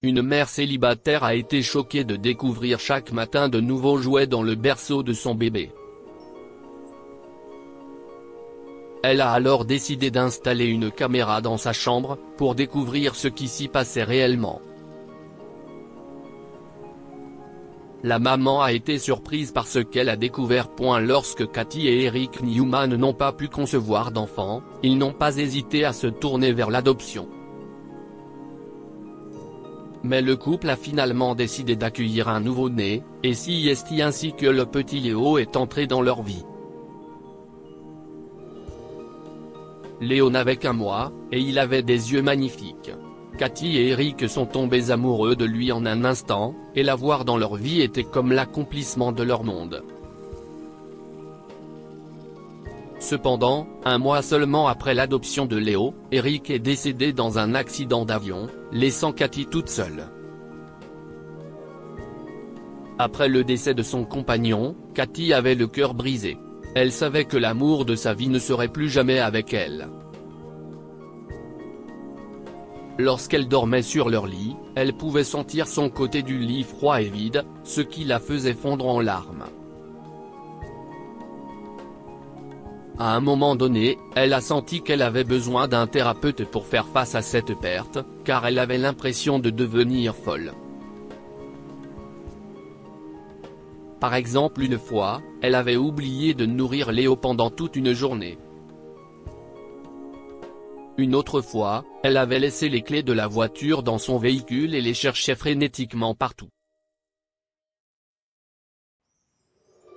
Une mère célibataire a été choquée de découvrir chaque matin de nouveaux jouets dans le berceau de son bébé. Elle a alors décidé d'installer une caméra dans sa chambre, pour découvrir ce qui s'y passait réellement. La maman a été surprise par ce qu'elle a découvert. Lorsque Cathy et Eric Newman n'ont pas pu concevoir d'enfant, ils n'ont pas hésité à se tourner vers l'adoption. Mais le couple a finalement décidé d'accueillir un nouveau-né, et c'est ainsi que le petit Léo est entré dans leur vie. Léo n'avait qu'1 mois, et il avait des yeux magnifiques. Cathy et Eric sont tombés amoureux de lui en un instant, et l'avoir dans leur vie était comme l'accomplissement de leur monde. Cependant, 1 mois seulement après l'adoption de Léo, Eric est décédé dans un accident d'avion, laissant Cathy toute seule. Après le décès de son compagnon, Cathy avait le cœur brisé. Elle savait que l'amour de sa vie ne serait plus jamais avec elle. Lorsqu'elle dormait sur leur lit, elle pouvait sentir son côté du lit froid et vide, ce qui la faisait fondre en larmes. À un moment donné, elle a senti qu'elle avait besoin d'un thérapeute pour faire face à cette perte, car elle avait l'impression de devenir folle. Par exemple, une fois, elle avait oublié de nourrir Léo pendant toute une journée. Une autre fois, elle avait laissé les clés de la voiture dans son véhicule et les cherchait frénétiquement partout.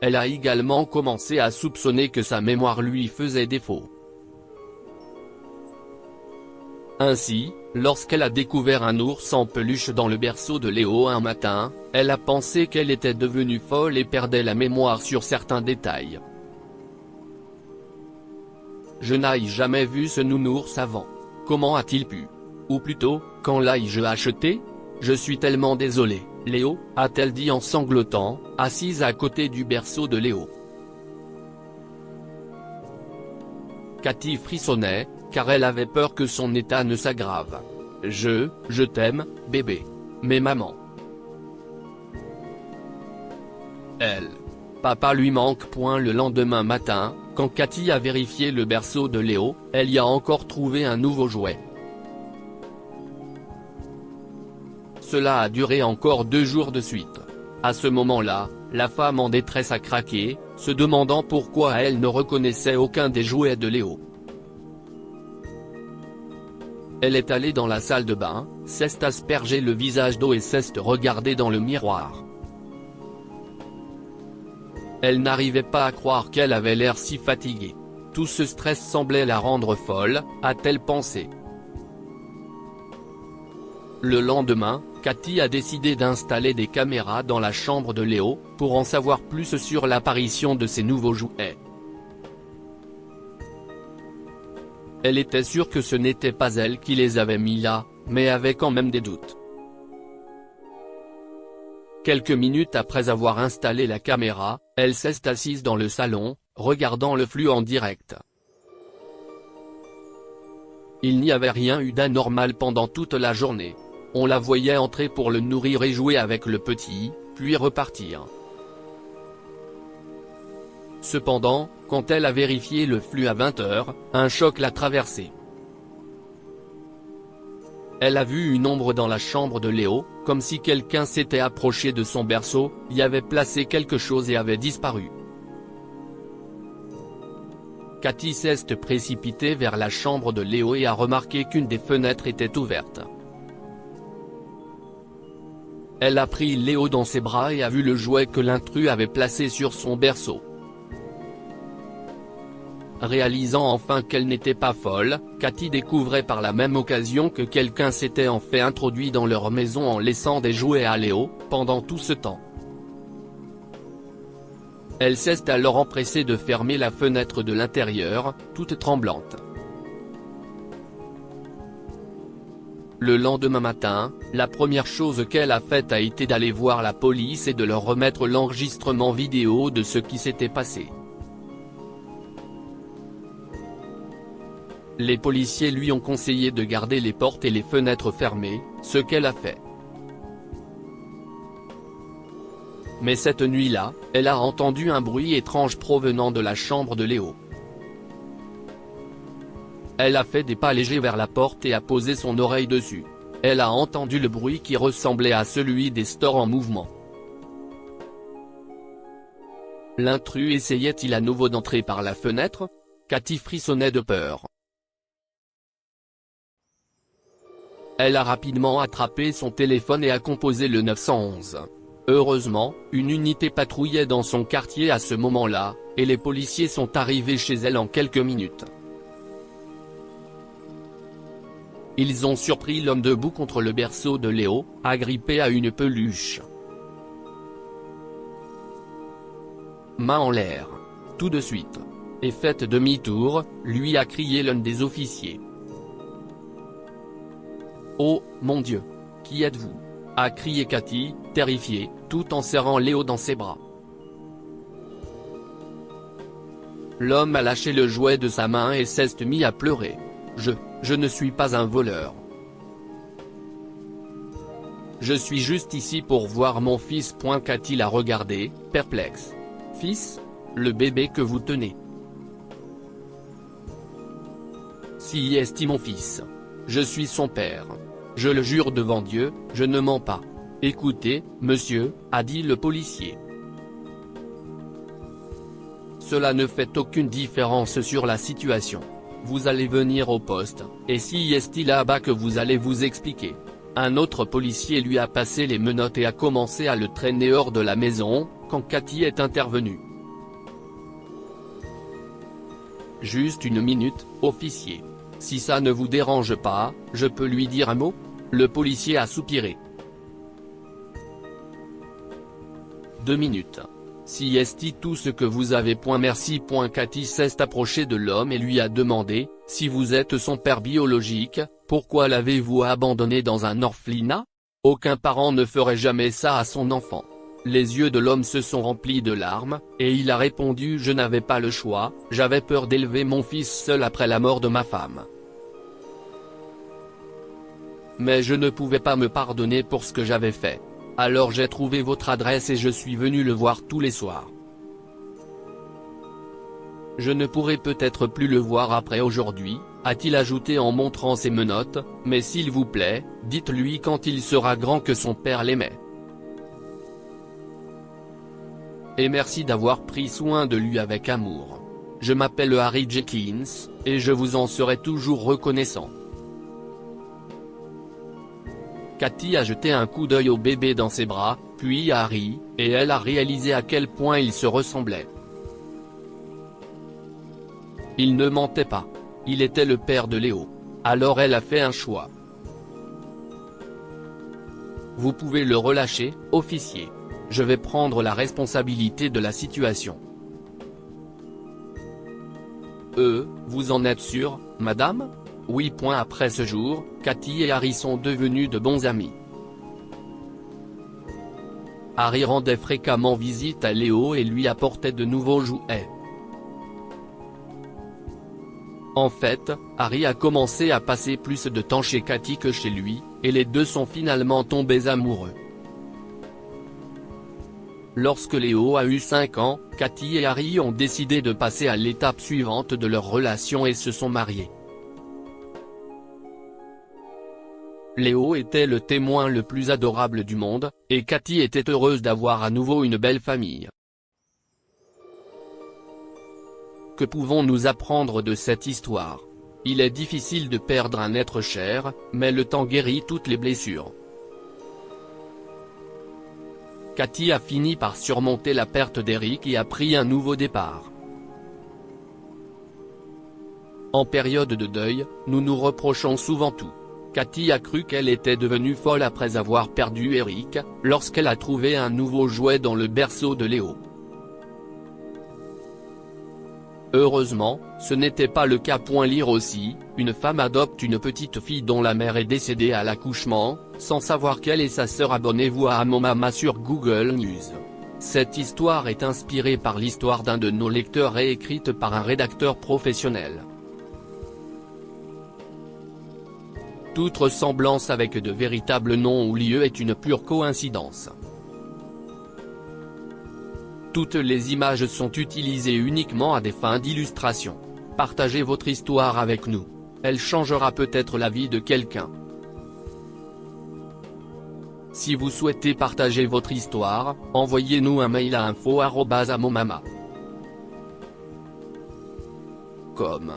Elle a également commencé à soupçonner que sa mémoire lui faisait défaut. Ainsi, lorsqu'elle a découvert un ours en peluche dans le berceau de Léo un matin, elle a pensé qu'elle était devenue folle et perdait la mémoire sur certains détails. Je n'ai jamais vu ce nounours avant. Comment a-t-il pu? Ou plutôt, quand l'ai-je acheté? Je suis tellement désolée, Léo, a-t-elle dit en sanglotant, assise à côté du berceau de Léo. Cathy frissonnait, car elle avait peur que son état ne s'aggrave. Je t'aime, bébé. Mais maman. Papa lui manque. Le lendemain matin, quand Cathy a vérifié le berceau de Léo, elle y a encore trouvé un nouveau jouet. Cela a duré encore 2 jours de suite. À ce moment-là, la femme en détresse a craqué, se demandant pourquoi elle ne reconnaissait aucun des jouets de Léo. Elle est allée dans la salle de bain, s'est aspergée le visage d'eau et s'est regardée dans le miroir. Elle n'arrivait pas à croire qu'elle avait l'air si fatiguée. Tout ce stress semblait la rendre folle, a-t-elle pensé. Le lendemain, Cathy a décidé d'installer des caméras dans la chambre de Léo, pour en savoir plus sur l'apparition de ces nouveaux jouets. Elle était sûre que ce n'était pas elle qui les avait mis là, mais avait quand même des doutes. Quelques minutes après avoir installé la caméra, elle s'est assise dans le salon, regardant le flux en direct. Il n'y avait rien eu d'anormal pendant toute la journée. On la voyait entrer pour le nourrir et jouer avec le petit, puis repartir. Cependant, quand elle a vérifié le flux à 20 h, un choc l'a traversée. Elle a vu une ombre dans la chambre de Léo, comme si quelqu'un s'était approché de son berceau, y avait placé quelque chose et avait disparu. Cathy s'est précipitée vers la chambre de Léo et a remarqué qu'une des fenêtres était ouverte. Elle a pris Léo dans ses bras et a vu le jouet que l'intrus avait placé sur son berceau. Réalisant enfin qu'elle n'était pas folle, Cathy découvrait par la même occasion que quelqu'un s'était en fait introduit dans leur maison en laissant des jouets à Léo, pendant tout ce temps. Elle s'est alors empressée de fermer la fenêtre de l'intérieur, toute tremblante. Le lendemain matin, la première chose qu'elle a faite a été d'aller voir la police et de leur remettre l'enregistrement vidéo de ce qui s'était passé. Les policiers lui ont conseillé de garder les portes et les fenêtres fermées, ce qu'elle a fait. mais cette nuit-là, elle a entendu un bruit étrange provenant de la chambre de Léo. Elle a fait des pas légers vers la porte et a posé son oreille dessus. Elle a entendu le bruit qui ressemblait à celui des stores en mouvement. L'intrus essayait-il à nouveau d'entrer par la fenêtre? Cathy frissonnait de peur. Elle a rapidement attrapé son téléphone et a composé le 911. Heureusement, une unité patrouillait dans son quartier à ce moment-là, et les policiers sont arrivés chez elle en quelques minutes. Ils ont surpris l'homme debout contre le berceau de Léo, agrippé à une peluche. Main en l'air. Tout de suite. Et faites demi-tour, lui a crié l'un des officiers. Oh, mon Dieu! Qui êtes-vous? A crié Cathy, terrifiée, tout en serrant Léo dans ses bras. L'homme a lâché le jouet de sa main et s'est mis à pleurer. Je ne suis pas un voleur. Je suis juste ici pour voir mon fils. Cathy l'a regardé, perplexe. Fils? Le bébé que vous tenez. Si est mon fils. Je suis son père. Je le jure devant Dieu, je ne mens pas. Écoutez, monsieur, a dit le policier. Cela ne fait aucune différence sur la situation. Vous allez venir au poste, et si est là-bas que vous allez vous expliquer. Un autre policier lui a passé les menottes et a commencé à le traîner hors de la maison, quand Cathy est intervenue. Juste une minute, officier. Si ça ne vous dérange pas, je peux lui dire un mot? Le policier a soupiré. 2 minutes. Si est tout ce que vous avez. Merci. Cathy s'est approchée de l'homme et lui a demandé, si vous êtes son père biologique, pourquoi l'avez-vous abandonné dans un orphelinat? Aucun parent ne ferait jamais ça à son enfant. Les yeux de l'homme se sont remplis de larmes, et il a répondu: je n'avais pas le choix, j'avais peur d'élever mon fils seul après la mort de ma femme. Mais je ne pouvais pas me pardonner pour ce que j'avais fait. Alors j'ai trouvé votre adresse et je suis venu le voir tous les soirs. Je ne pourrai peut-être plus le voir après aujourd'hui, a-t-il ajouté en montrant ses menottes, mais s'il vous plaît, dites-lui quand il sera grand que son père l'aimait. Et merci d'avoir pris soin de lui avec amour. Je m'appelle Harry Jenkins, et je vous en serai toujours reconnaissant. Cathy a jeté un coup d'œil au bébé dans ses bras, puis à Harry, et elle a réalisé à quel point ils se ressemblaient. Il ne mentait pas. Il était le père de Léo. Alors elle a fait un choix. Vous pouvez le relâcher, officier. Je vais prendre la responsabilité de la situation. Vous en êtes sûr, madame? Oui. Après ce jour, Cathy et Harry sont devenus de bons amis. Harry rendait fréquemment visite à Léo et lui apportait de nouveaux jouets. En fait, Harry a commencé à passer plus de temps chez Cathy que chez lui, et les deux sont finalement tombés amoureux. Lorsque Léo a eu 5 ans, Cathy et Harry ont décidé de passer à l'étape suivante de leur relation et se sont mariés. Léo était le témoin le plus adorable du monde, et Cathy était heureuse d'avoir à nouveau une belle famille. Que pouvons-nous apprendre de cette histoire? Il est difficile de perdre un être cher, mais le temps guérit toutes les blessures. Cathy a fini par surmonter la perte d'Eric et a pris un nouveau départ. En période de deuil, nous nous reprochons souvent tout. Cathy a cru qu'elle était devenue folle après avoir perdu Eric, lorsqu'elle a trouvé un nouveau jouet dans le berceau de Léo. Heureusement, ce n'était pas le cas. Lire aussi, une femme adopte une petite fille dont la mère est décédée à l'accouchement, sans savoir qu'elle est sa sœur. Abonnez-vous à Mon Mama sur Google News. Cette histoire est inspirée par l'histoire d'un de nos lecteurs et écrite par un rédacteur professionnel. Toute ressemblance avec de véritables noms ou lieux est une pure coïncidence. Toutes les images sont utilisées uniquement à des fins d'illustration. Partagez votre histoire avec nous. Elle changera peut-être la vie de quelqu'un. Si vous souhaitez partager votre histoire, envoyez-nous un mail à info@amomama.com.